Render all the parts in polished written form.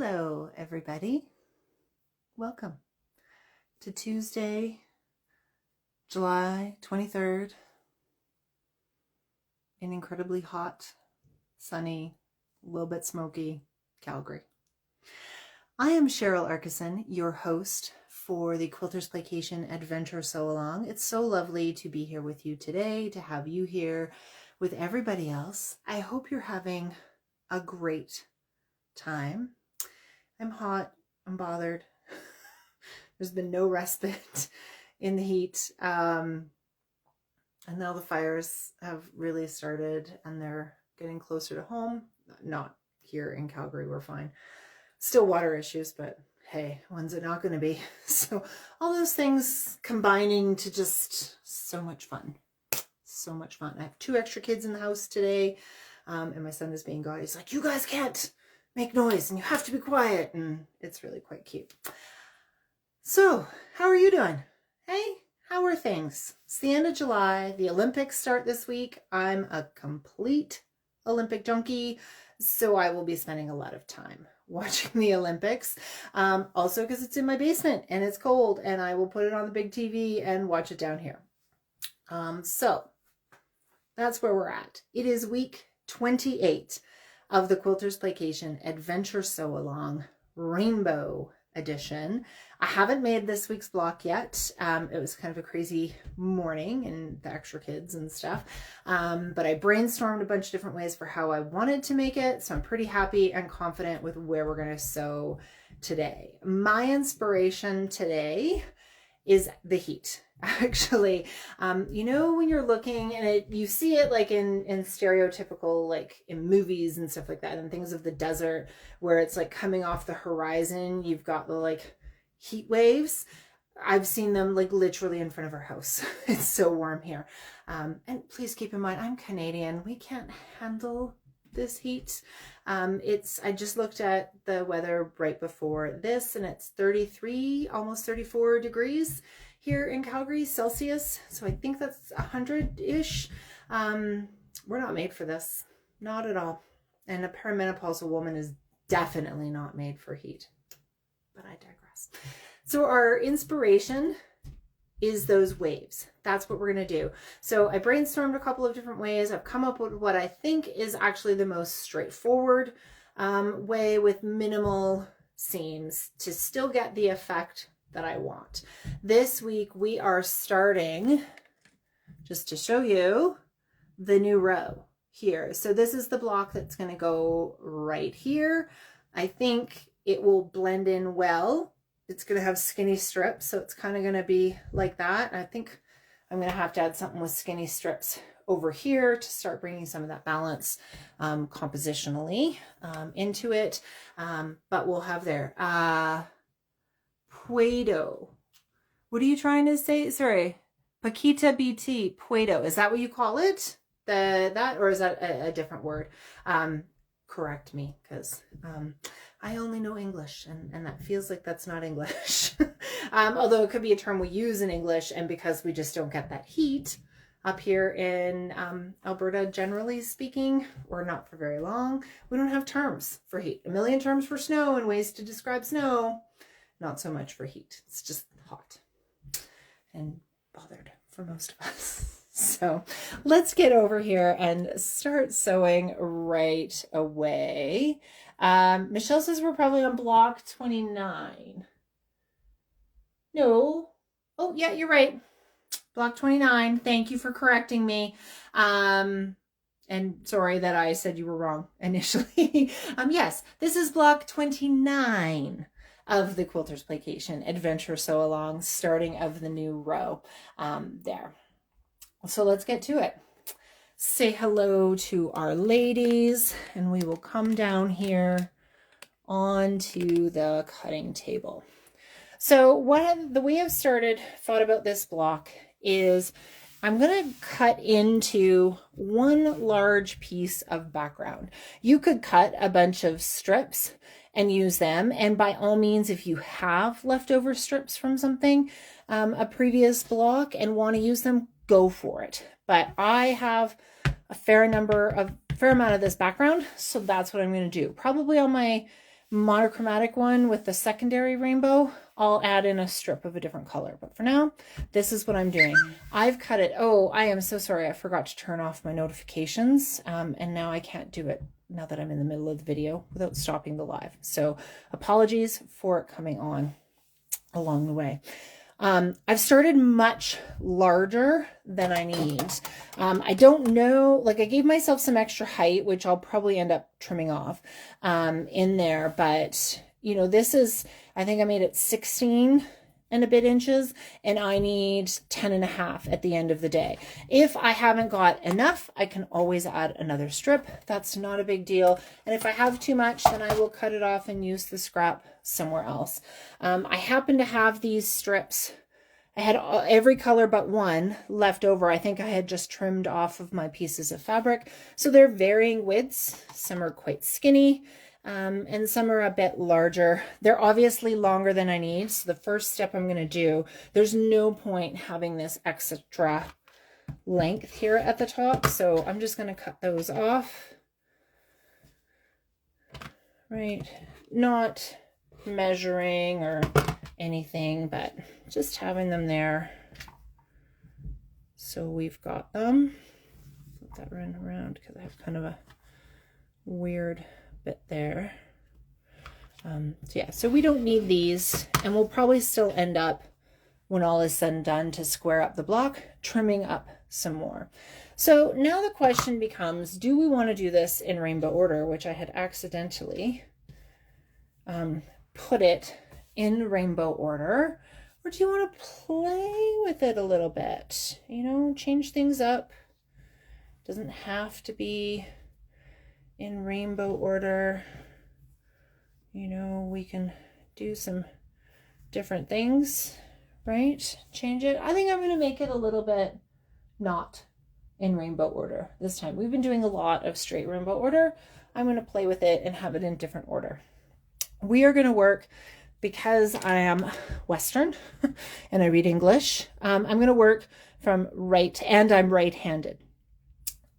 Hello, everybody. Welcome to Tuesday, July 23rd, in incredibly hot, sunny, a little bit smoky Calgary. I am Cheryl Arkeson, your host for the Quilters Playcation Adventure Sewalong. It's so lovely to be here with you today, to have you here with everybody else. I hope you're having a great time. I'm hot, I'm bothered. There's been no respite in the heat. And now the fires have really started and they're getting closer to home. Not here in Calgary, we're fine. Still water issues, but hey, when's it not going to be? So all those things combining to just so much fun. So much fun. I have 2 extra kids in the house today. And my son is being gaudy. He's like, you guys can't make noise and you have to be quiet. And it's really quite cute. So how are you doing? Hey, how are things? It's the end of July. The Olympics start this week. I'm a complete Olympic junkie, so I will be spending a lot of time watching the Olympics. Also because it's in my basement and it's cold and I will put it on the big TV and watch it down here. So that's where we're at. It is week 28 of the Quilters Playcation Adventure Sewalong Rainbow Edition. I haven't made this week's block yet. It was kind of a crazy morning and the extra kids and stuff. But I brainstormed a bunch of different ways for how I wanted to make it. So I'm pretty happy and confident with where we're going to sew today. My inspiration today is the heat. Actually, you know, when you're looking and you see it like in stereotypical, like in movies and stuff like that and things of the desert where it's like coming off the horizon, you've got the like heat waves. I've seen them like literally in front of our house. It's so warm here. And please keep in mind, I'm Canadian. We can't handle this heat. I just looked at the weather right before this and it's 33, almost 34 degrees here in Calgary, Celsius. So I think that's 100-ish. We're not made for this. Not at all. And a perimenopausal woman is definitely not made for heat. But I digress. So our inspiration is those waves. That's what we're going to do. So I brainstormed a couple of different ways. I've come up with what I think is actually the most straightforward way with minimal seams to still get the effect that I want. This week we are starting, just to show you, the new row here. So this is the block that's going to go right here. I think it will blend in well. It's going to have skinny strips, so it's kind of going to be like that. I think I'm going to have to add something with skinny strips over here to start bringing some of that balance compositionally into it. But we'll have there. Puedo. What are you trying to say? Sorry. Paquita BT. Puedo. Is that what you call it? Or is that a different word? Correct me, because I only know English and that feels like that's not English. Although it could be a term we use in English, and because we just don't get that heat up here in Alberta, generally speaking, or not for very long, we don't have terms for heat. A million terms for snow and ways to describe snow. Not so much for heat. It's just hot and bothered for most of us. So let's get over here and start sewing right away. Michelle says we're probably on block 29. No. Oh, yeah, you're right. Block 29. Thank you for correcting me. And sorry that I said you were wrong initially. Yes, this is block 29 of the Quilters Playcation Adventure Sewalong, starting of the new row there. So let's get to it. Say hello to our ladies, and we will come down here onto the cutting table. So the way I've thought about this block is I'm going to cut into one large piece of background. You could cut a bunch of strips and use them. And by all means, if you have leftover strips from something, a previous block, and want to use them, go for it. But I have a fair amount of this background, so that's what I'm going to do. Probably on my monochromatic one with the secondary rainbow, I'll add in a strip of a different color. But for now, this is what I'm doing. I've cut it. Oh, I am so sorry. I forgot to turn off my notifications. And now I can't do it now that I'm in the middle of the video without stopping the live. So apologies for it coming on along the way. I've started much larger than I need. I don't know, like I gave myself some extra height, which I'll probably end up trimming off, in there. But, you know, this is, I think I made it 16 and a bit inches, and I need 10 and a half at the end of the day. If I haven't got enough, I can always add another strip. That's not a big deal. And if I have too much, then I will cut it off and use the scrap somewhere else. I happen to have these strips. I had every color but one left over. I think I had just trimmed off of my pieces of fabric. So they're varying widths. Some are quite skinny. And some are a bit larger. They're obviously longer than I need. So the first step I'm going to do, there's no point having this extra length here at the top. So I'm just going to cut those off. Right. Not measuring or anything, but just having them there. So we've got them. Let that run around because I have kind of a weird bit there. So yeah, so we don't need these, and we'll probably still end up, when all is said and done, to square up the block, trimming up some more. So now the question becomes, do we want to do this in rainbow order, which I had accidentally put it in rainbow order, or do you want to play with it a little bit, you know, change things up? Doesn't have to be in rainbow order. You know, we can do some different things, right? Change it. I think I'm going to make it a little bit not in rainbow order this time. We've been doing a lot of straight rainbow order. I'm going to play with it and have it in different order. We are going to work, because I am Western and I read English, I'm going to work from right, and I'm right-handed.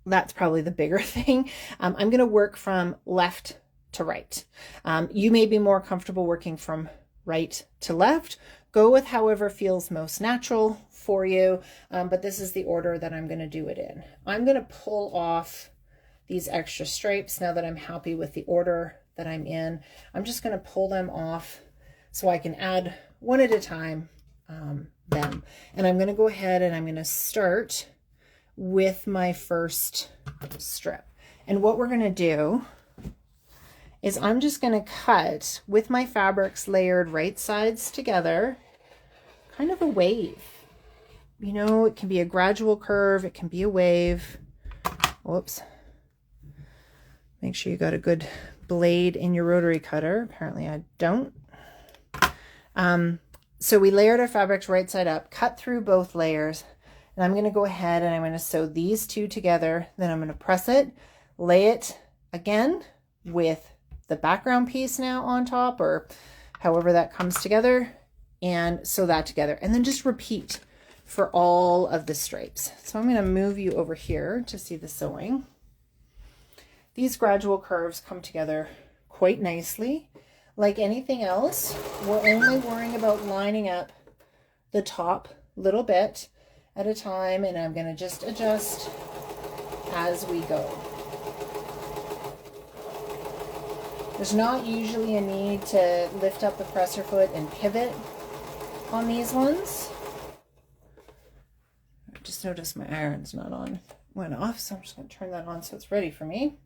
That's probably the bigger thing. I'm going to work from left to right. You may be more comfortable working from right to left. Go with however feels most natural for you. But this is the order that I'm going to do it in. I'm going to pull off these extra stripes now that I'm happy with the order that I'm in. I'm just going to pull them off so I can add one at a time them. And I'm going to go ahead and I'm going to start with my first strip. And what we're going to do is I'm just going to cut with my fabrics layered right sides together, kind of a wave. You know, it can be a gradual curve, it can be a wave. Whoops. Make sure you got a good blade in your rotary cutter. Apparently I don't. So we layered our fabrics right side up, cut through both layers. And I'm going to go ahead and I'm going to sew these two together. Then I'm going to press it, lay it again with the background piece now on top, or however that comes together, and sew that together. And then just repeat for all of the stripes. So I'm going to move you over here to see the sewing. These gradual curves come together quite nicely. Like anything else, we're only worrying about lining up the top little bit at a time, and I'm going to just adjust as we go. There's not usually a need to lift up the presser foot and pivot on these ones. I just noticed my iron's not on, went off, so I'm just going to turn that on so it's ready for me.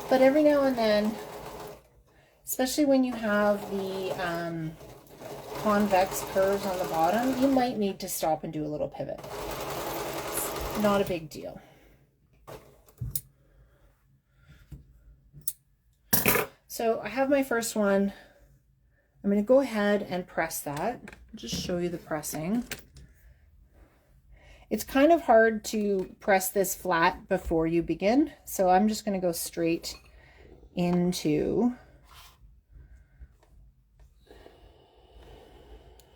But every now and then, especially when you have the convex curves on the bottom, you might need to stop and do a little pivot. It's not a big deal. So I have my first one. I'm going to go ahead and press that. Just show you the pressing. It's kind of hard to press this flat before you begin, so I'm just going to go straight into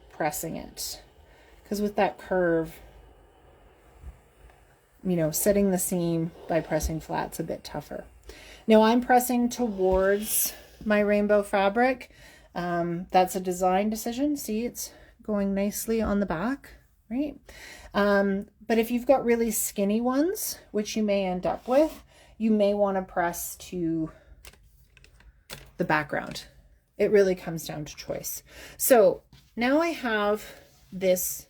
pressing it, because with that curve, you know, setting the seam by pressing flat's a bit tougher. Now I'm pressing towards my rainbow fabric. That's a design decision. See, it's going nicely on the back, right? But if you've got really skinny ones, which you may end up with, you may want to press to the background. It really comes down to choice. So now I have this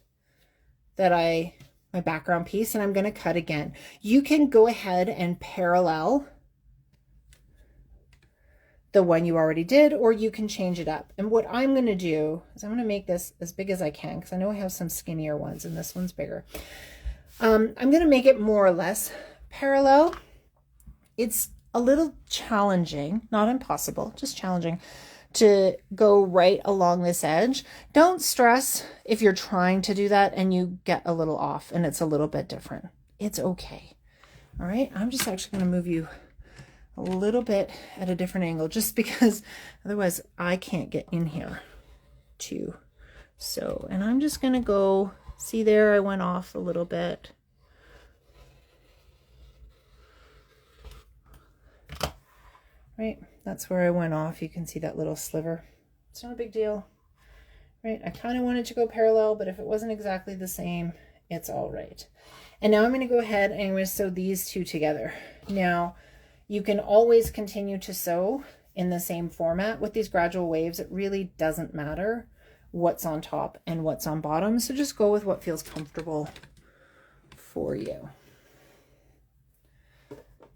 my background piece, and I'm going to cut again. You can go ahead and parallel the one you already did, or you can change it up. And what I'm going to do is I'm going to make this as big as I can, because I know I have some skinnier ones and this one's bigger. I'm going to make it more or less parallel. It's a little challenging, not impossible, just challenging to go right along this edge. Don't stress if you're trying to do that and you get a little off and it's a little bit different. It's okay. All right, I'm just actually going to move you a little bit at a different angle, just because otherwise I can't get in here too. So, and I'm just going to go, see there, I went off a little bit. Right, that's where I went off. You can see that little sliver. It's not a big deal, right? I kind of wanted to go parallel, but if it wasn't exactly the same, it's all right. And now I'm going to go ahead and I'm going to sew these two together. Now, you can always continue to sew in the same format. With these gradual waves, it really doesn't matter what's on top and what's on bottom. So just go with what feels comfortable for you.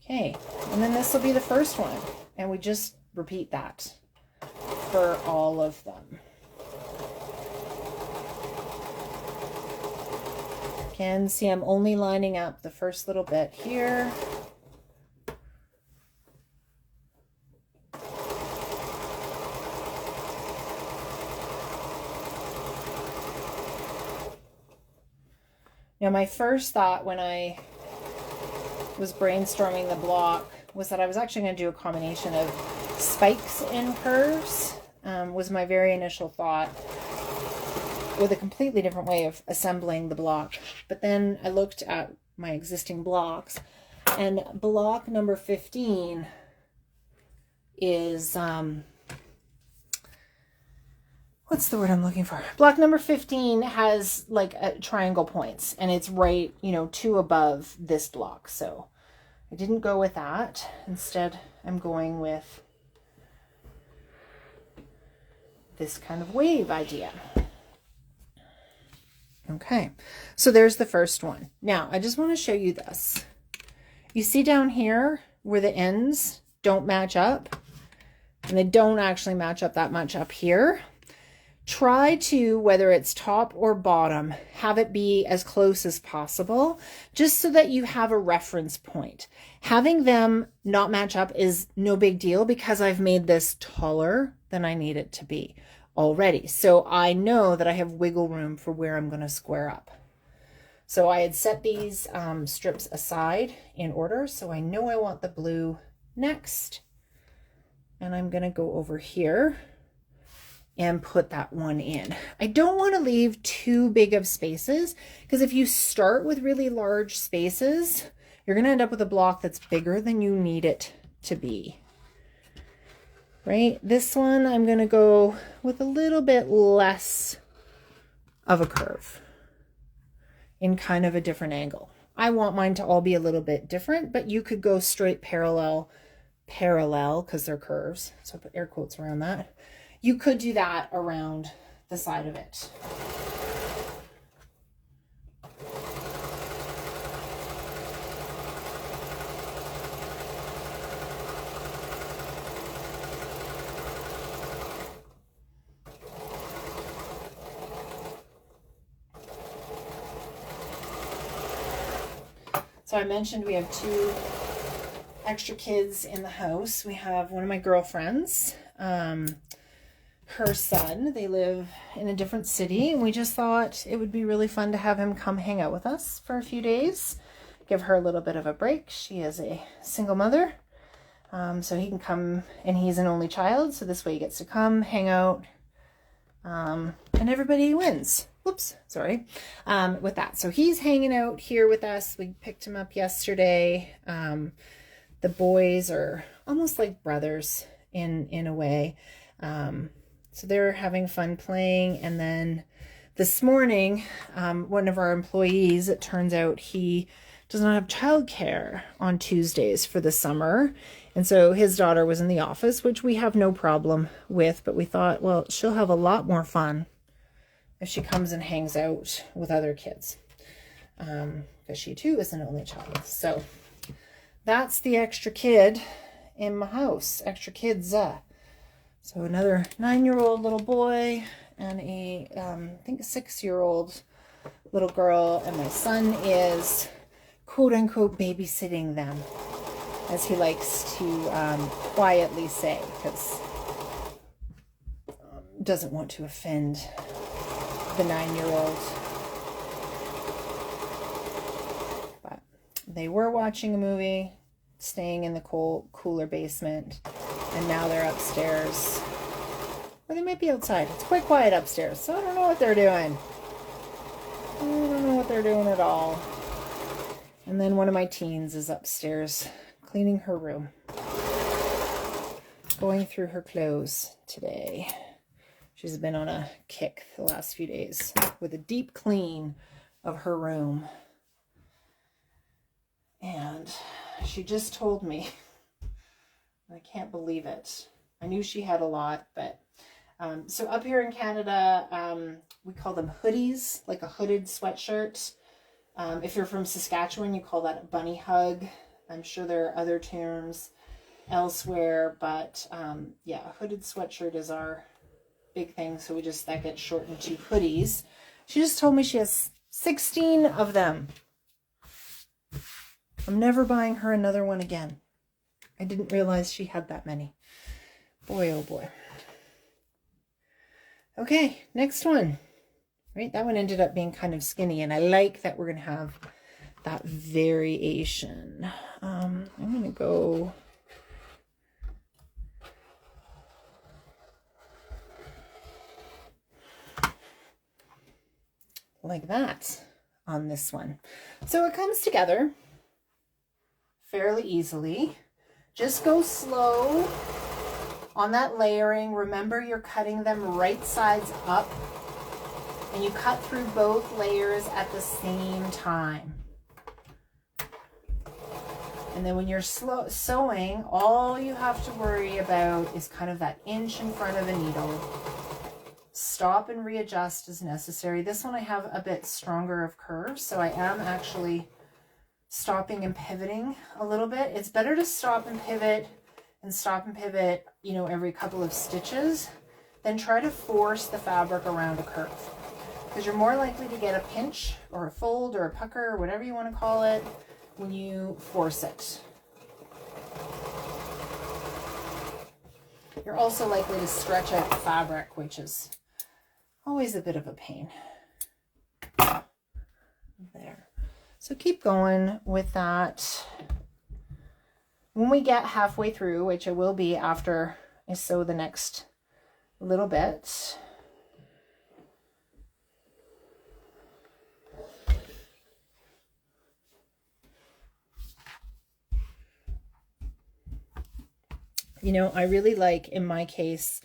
Okay, and then this will be the first one. And we just repeat that for all of them. Can see I'm only lining up the first little bit here. Now, my first thought when I was brainstorming the block was that I was actually going to do a combination of spikes and curves, was my very initial thought, with a completely different way of assembling the block. But then I looked at my existing blocks, and block number 15 is, what's the word I'm looking for? Block number 15 has like triangle points, and it's right, you know, two above this block. So I didn't go with that. Instead, I'm going with this kind of wave idea. Okay, so there's the first one. Now, I just want to show you this. You see down here where the ends don't match up, and they don't actually match up that much up here. Try to, whether it's top or bottom, have it be as close as possible, just so that you have a reference point. Having them not match up is no big deal, because I've made this taller than I need it to be already. So I know that I have wiggle room for where I'm going to square up. So I had set these strips aside in order. So I know I want the blue next. And I'm going to go over here and put that one in. I don't want to leave too big of spaces, because if you start with really large spaces, you're going to end up with a block that's bigger than you need it to be. Right? This one, I'm going to go with a little bit less of a curve in kind of a different angle. I want mine to all be a little bit different, but you could go straight parallel, because they're curves. So I put air quotes around that. You could do that around the side of it. So I mentioned we have 2 extra kids in the house. We have one of my girlfriends, her son. They live in a different city, and we just thought it would be really fun to have him come hang out with us for a few days, give her a little bit of a break. She is a single mother, so he can come, and he's an only child, so this way he gets to come, hang out, and everybody wins. Whoops, sorry, with that. So he's hanging out here with us. We picked him up yesterday. The boys are almost like brothers in a way. So they're having fun playing. And then this morning, one of our employees, it turns out he does not have childcare on Tuesdays for the summer. And so his daughter was in the office, which we have no problem with, but we thought, well, she'll have a lot more fun if she comes and hangs out with other kids, because she too is an only child. So that's the extra kid in my house, extra kids. So another 9-year-old little boy and a, I think a 6-year-old little girl, and my son is quote unquote babysitting them, as he likes to quietly say, because doesn't want to offend the 9-year-old. But they were watching a movie, staying in the cooler basement, and now they're upstairs. Or they might be outside. It's quite quiet upstairs, so I don't know what they're doing. I don't know what they're doing at all. And then one of my teens is upstairs cleaning her room, going through her clothes today. She's been on a kick the last few days with a deep clean of her room. And she just told me, I can't believe it. I knew she had a lot, but so up here in Canada, we call them hoodies, like a hooded sweatshirt. If you're from Saskatchewan, you call that a bunny hug. I'm sure there are other terms elsewhere, but yeah, a hooded sweatshirt is our big thing. So that gets shortened to hoodies. She just told me she has 16 of them. I'm never buying her another one again. I didn't realize she had that many. Boy, oh boy. Okay, next one. Right, that one ended up being kind of skinny, and I like that we're going to have that variation. I'm going to go like that on this one. So it comes together fairly easily. Just go slow on that layering. Remember, you're cutting them right sides up, and you cut through both layers at the same time. And then when you're sewing, all you have to worry about is kind of that inch in front of the needle. Stop and readjust as necessary. This one I have a bit stronger of curves, so I am actually stopping and pivoting a little bit. It's better to stop and pivot, you know, every couple of stitches than try to force the fabric around a curve, because you're more likely to get a pinch or a fold or a pucker or whatever you want to call it when you force it. You're also likely to stretch out the fabric, which is always a bit of a pain. There. So keep going with that. When we get halfway through, which it will be after I sew the next little bit, you know, I really like, in my case,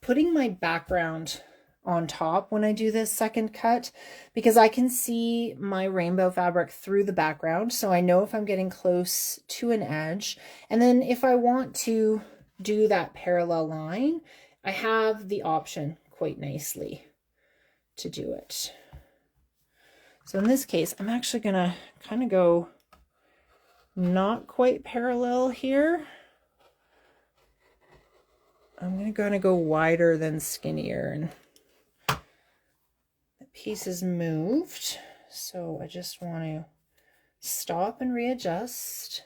putting my background on top when I do this second cut, because I can see my rainbow fabric through the background. So I know if I'm getting close to an edge. And then if I want to do that parallel line, I have the option quite nicely to do it. So in this case, I'm actually going to kind of go not quite parallel here. I'm going to go wider than skinnier, and the piece is moved. So I just want to stop and readjust.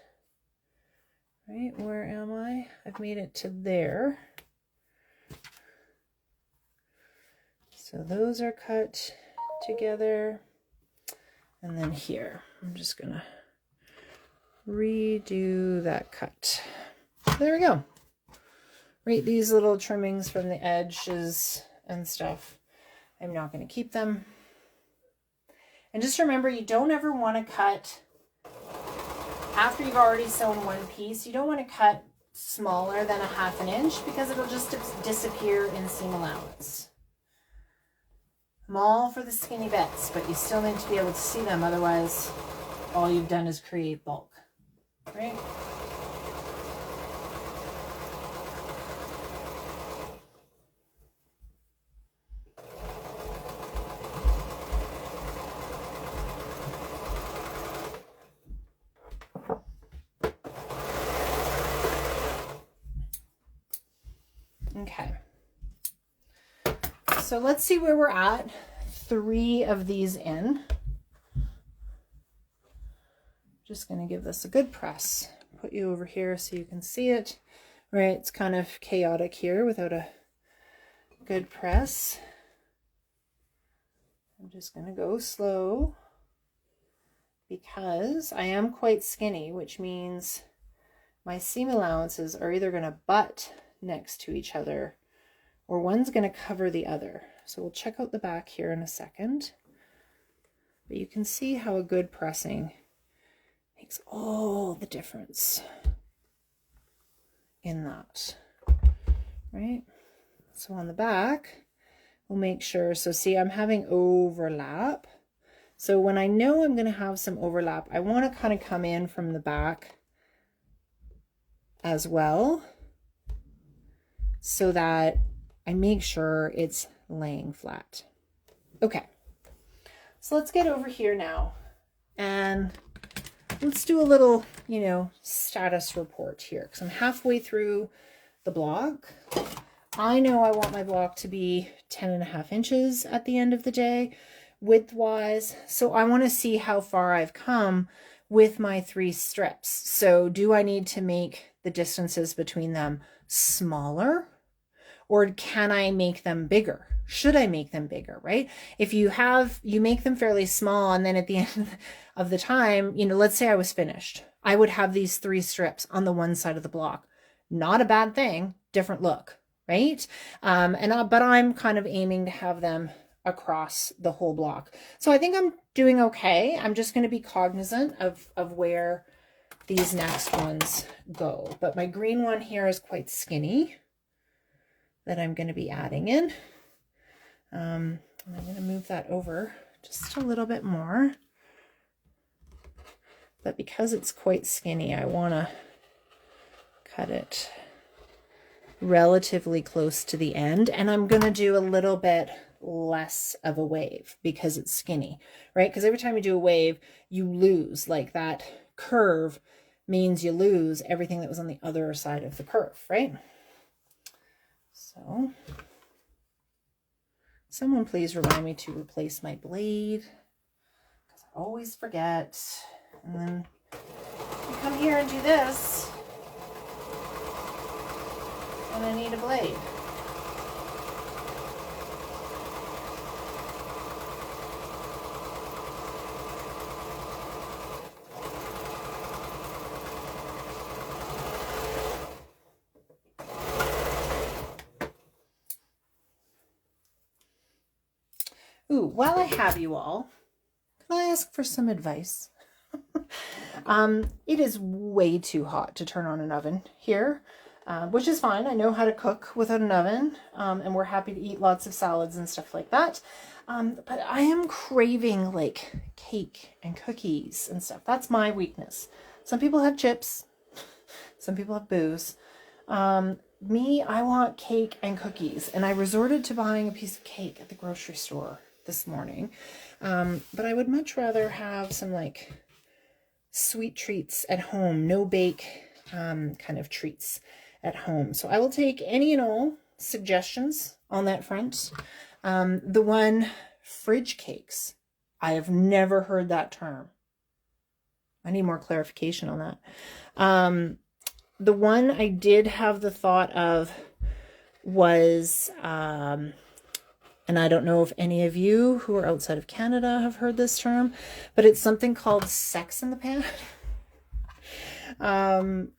Right, where am I? I've made it to there. So those are cut together. And then here, I'm just going to redo that cut. There we go. Right, these little trimmings from the edges and stuff, I'm not going to keep them. And just remember, you don't ever want to cut after you've already sewn one piece, you don't want to cut smaller than a 1/2 inch because it'll just disappear in seam allowance. I'm all for the skinny bits, but you still need to be able to see them, otherwise all you've done is create bulk, right? Okay, so let's see where we're at. 3 of these in. Just going to give this a good press. Put you over here so you can see it. Right, it's kind of chaotic here without a good press. I'm just going to go slow because I am quite skinny, which means my seam allowances are either going to butt next to each other or one's going to cover the other. So we'll check out the back here in a second. But you can see how a good pressing makes all the difference in that, right? So on the back, we'll make sure, so see, I'm having overlap. So when I know I'm going to have some overlap, I want to kind of come in from the back as well, so that I make sure it's laying flat. Okay, so let's get over here now and let's do a little, you know, status report here, because I'm halfway through the block. I know I want my block to be 10.5 inches at the end of the day, width-wise. So I want to see how far I've come with my 3 strips. So do I need to make the distances between them smaller, or can I make them bigger? Should I make them bigger, right? If you make them fairly small, and then at the end of the time, you know, let's say I was finished, I would have these 3 strips on the one side of the block. Not a bad thing, different look, right? But I'm kind of aiming to have them across the whole block. So I think I'm doing okay. I'm just going to be cognizant of where these next ones go. But my green one here is quite skinny that I'm going to be adding in. I'm going to move that over just a little bit more. But because it's quite skinny, I want to cut it relatively close to the end. And I'm going to do a little bit less of a wave because it's skinny, right? Because every time you do a wave, you lose, like that curve means you lose everything that was on the other side of the curve, right? So someone please remind me to replace my blade, because I always forget. And then I come here and do this, and I need a blade. Ooh, while I have you all, can I ask for some advice? It is way too hot to turn on an oven here, which is fine. I know how to cook without an oven, and we're happy to eat lots of salads and stuff like that. But I am craving like cake and cookies and stuff. That's my weakness. Some people have chips, some people have booze. Me, I want cake and cookies, and I resorted to buying a piece of cake at the grocery store this morning. But I would much rather have some like sweet treats at home, no bake kind of treats at home. So I will take any and all suggestions on that front. The one, fridge cakes, I have never heard that term. I need more clarification on that. The one I did have the thought of was, and I don't know if any of you who are outside of Canada have heard this term, but it's something called sex in the pan,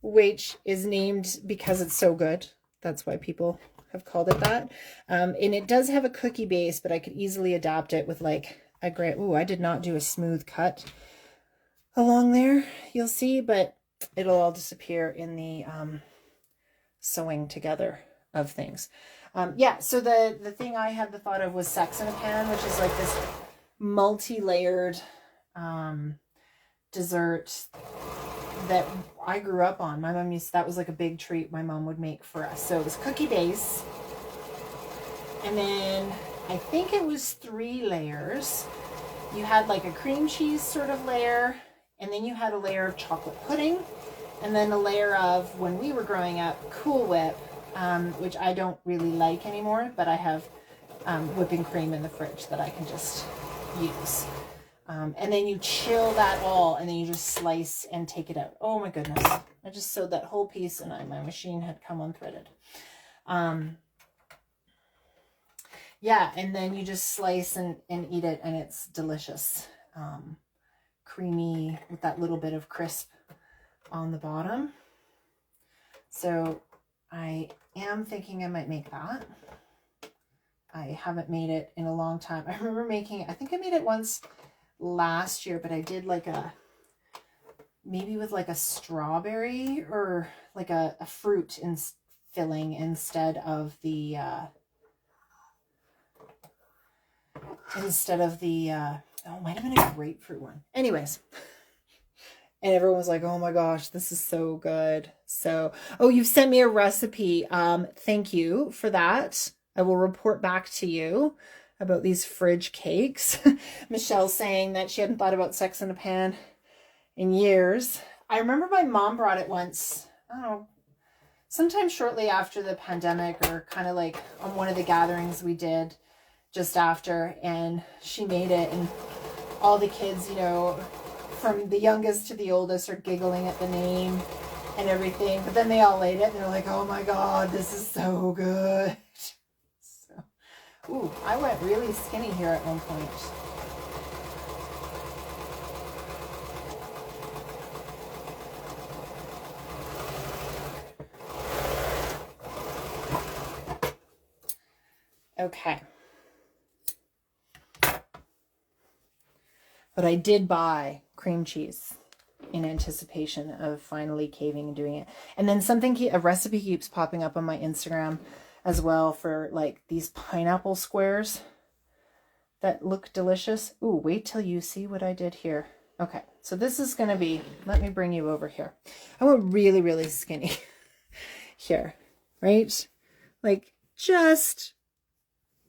which is named because it's so good. That's why people have called it that. And it does have a cookie base, but I could easily adapt it with like a great, ooh, I did not do a smooth cut along there, you'll see, but it'll all disappear in the sewing together of things. Yeah, so the thing I had the thought of was Sex in a Pan, which is like this multi-layered dessert that I grew up on. My mom that was like a big treat my mom would make for us. So it was cookie base, and then I think it was 3 layers. You had like a cream cheese sort of layer, and then you had a layer of chocolate pudding, and then a layer of, when we were growing up, Cool Whip, which I don't really like anymore, but I have whipping cream in the fridge that I can just use. And then you chill that all, and then you just slice and take it out. Oh my goodness. I just sewed that whole piece, and my machine had come unthreaded. Yeah, and then you just slice and eat it, and it's delicious. Creamy with that little bit of crisp on the bottom. So I am thinking I might make that. I haven't made it in a long time. I remember making it, I think I made it once last year, but I did like maybe with like a strawberry or like a fruit filling instead of the oh, it might have been a grapefruit one. Anyways, and everyone was like, oh my gosh, this is so good. So, oh, you've sent me a recipe. Thank you for that. I will report back to you about these fridge cakes. Michelle's saying that she hadn't thought about Sex in a Pan in years. I remember my mom brought it once, I don't know, sometime shortly after the pandemic, or kind of like on one of the gatherings we did just after, and she made it, and all the kids, you know, from the youngest to the oldest, are giggling at the name and everything, but then they all ate it and they're like, oh my god, this is so good. So, ooh, I went really skinny here at one point. Okay. But I did buy cream cheese in anticipation of finally caving and doing it. And then a recipe keeps popping up on my Instagram as well for like these pineapple squares that look delicious. Ooh, wait till you see what I did here. Okay, so this is going to be, let me bring you over here. I went really, really skinny here, right? Like just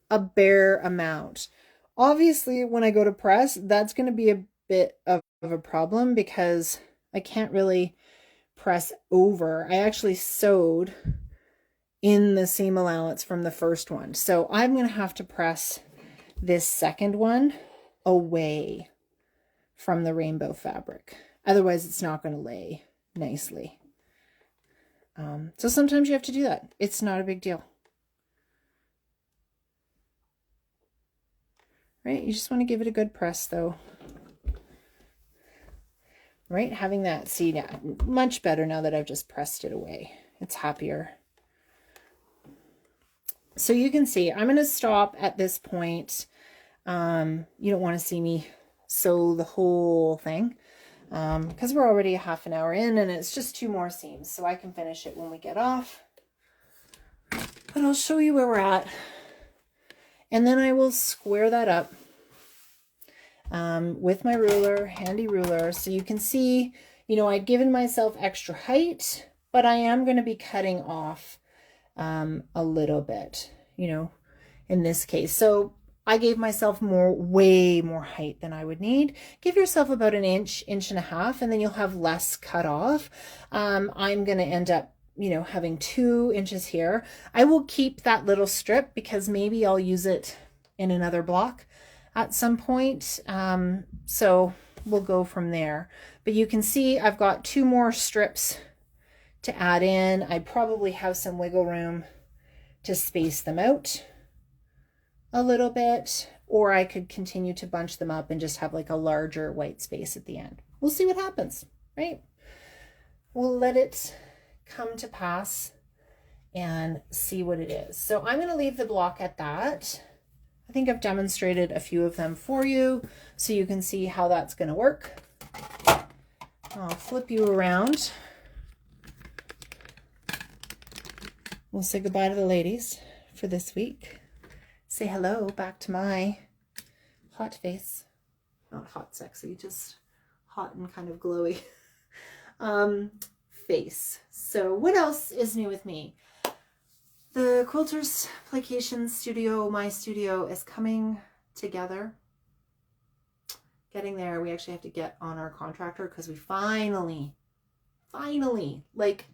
a bare amount. Obviously, when I go to press, that's going to be a bit of a problem because I can't really press over. I actually sewed in the seam allowance from the first one. So I'm going to have to press this second one away from the rainbow fabric. Otherwise, it's not going to lay nicely. So sometimes you have to do that. It's not a big deal. Right? You just want to give it a good press though. Right? Having that, see, yeah, much better now that I've just pressed it away. It's happier. So you can see, I'm going to stop at this point. You don't want to see me sew the whole thing because we're already a half an hour in and it's just 2 more seams. So I can finish it when we get off. But I'll show you where we're at. And then I will square that up with my ruler, handy ruler. So you can see, you know, I'd given myself extra height, but I am going to be cutting off a little bit, you know, in this case. So I gave myself way more height than I would need. Give yourself about an inch, inch and a half, and then you'll have less cut off. I'm going to end up, you know, having 2 inches here. I will keep that little strip because maybe I'll use it in another block at some point. So we'll go from there. But you can see I've got 2 more strips to add in. I probably have some wiggle room to space them out a little bit, or I could continue to bunch them up and just have like a larger white space at the end. We'll see what happens, right? We'll let it come to pass and see what it is. So I'm going to leave the block at that. I think I've demonstrated a few of them for you so you can see how that's going to work. I'll flip you around. We'll say goodbye to the ladies for this week. Say hello back to my hot face. Not hot sexy, just hot and kind of glowy face. So what else is new with me? The Quilters Playcation Studio, my studio, is coming together. Getting there. We actually have to get on our contractor because we finally, like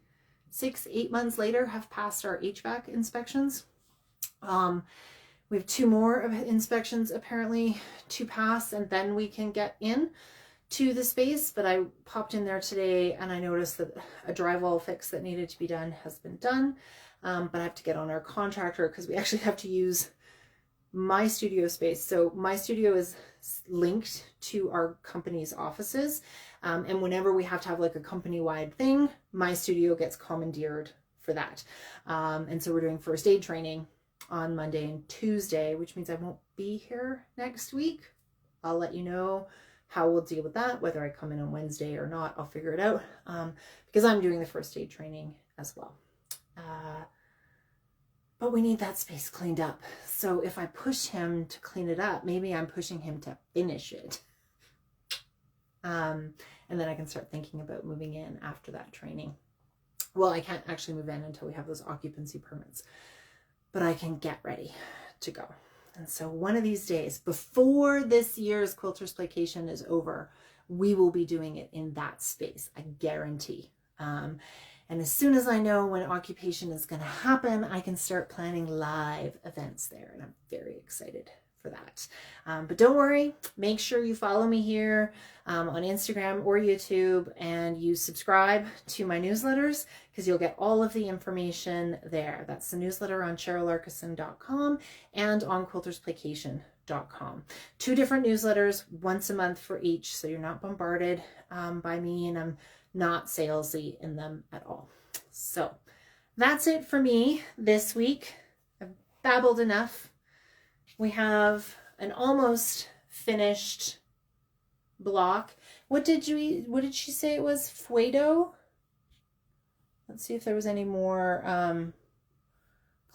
6-8 months later, have passed our HVAC inspections. We have 2 more inspections apparently to pass, and then we can get in to the space. But I popped in there today and I noticed that a drywall fix that needed to be done has been done. But I have to get on our contractor because we actually have to use my studio space. So my studio is linked to our company's offices. And whenever we have to have like a company-wide thing, my studio gets commandeered for that. And so we're doing first aid training on Monday and Tuesday, which means I won't be here next week. I'll let you know how we'll deal with that, whether I come in on Wednesday or not. I'll figure it out because I'm doing the first aid training as well. But we need that space cleaned up. So if I push him to clean it up, maybe I'm pushing him to finish it. And then I can start thinking about moving in after that training. Well, I can't actually move in until we have those occupancy permits, but I can get ready to go. And so one of these days, before this year's Quilters Playcation is over, we will be doing it in that space, I guarantee. And as soon as I know when occupation is going to happen, I can start planning live events there. And I'm very excited for that. But don't worry, make sure you follow me here on Instagram or YouTube, and you subscribe to my newsletters because you'll get all of the information there. That's the newsletter on cherylarkison.com and on quiltersplacation.com. 2 different newsletters, once a month for each, so you're not bombarded by me, and I'm not salesy in them at all. So that's it for me this week. I've babbled enough. We have an almost finished block. What did she say it was? Fuedo? Let's see if there was any more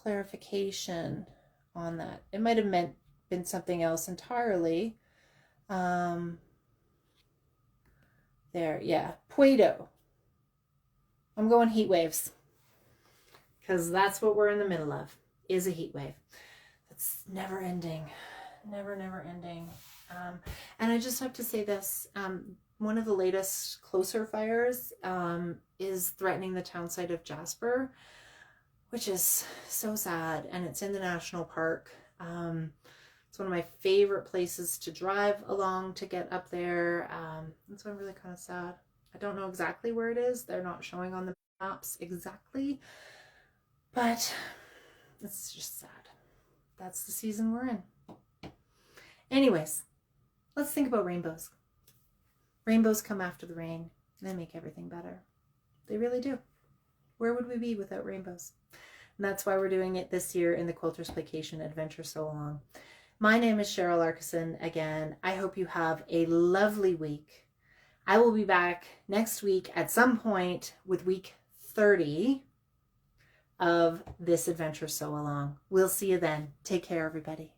clarification on that. It might have been something else entirely. There, yeah, Puedo. I'm going heat waves because that's what we're in the middle of, is a heat wave. It's never ending, never ending. And I just have to say this, one of the latest closer fires is threatening the town site of Jasper, which is so sad, and it's in the national park. It's one of my favorite places to drive along to get up there. That's why I'm really kind of sad. I don't know exactly where it is. They're not showing on the maps exactly, but it's just sad. That's the season we're in. Anyways, let's think about rainbows. Rainbows come after the rain. They make everything better. They really do. Where would we be without rainbows? And that's why we're doing it this year in the Quilters Playcation Adventure Sewalong. My name is Cheryl Larkison again. I hope you have a lovely week. I will be back next week at some point with week 30 of this Adventure Sewalong. We'll see you then. Take care, everybody.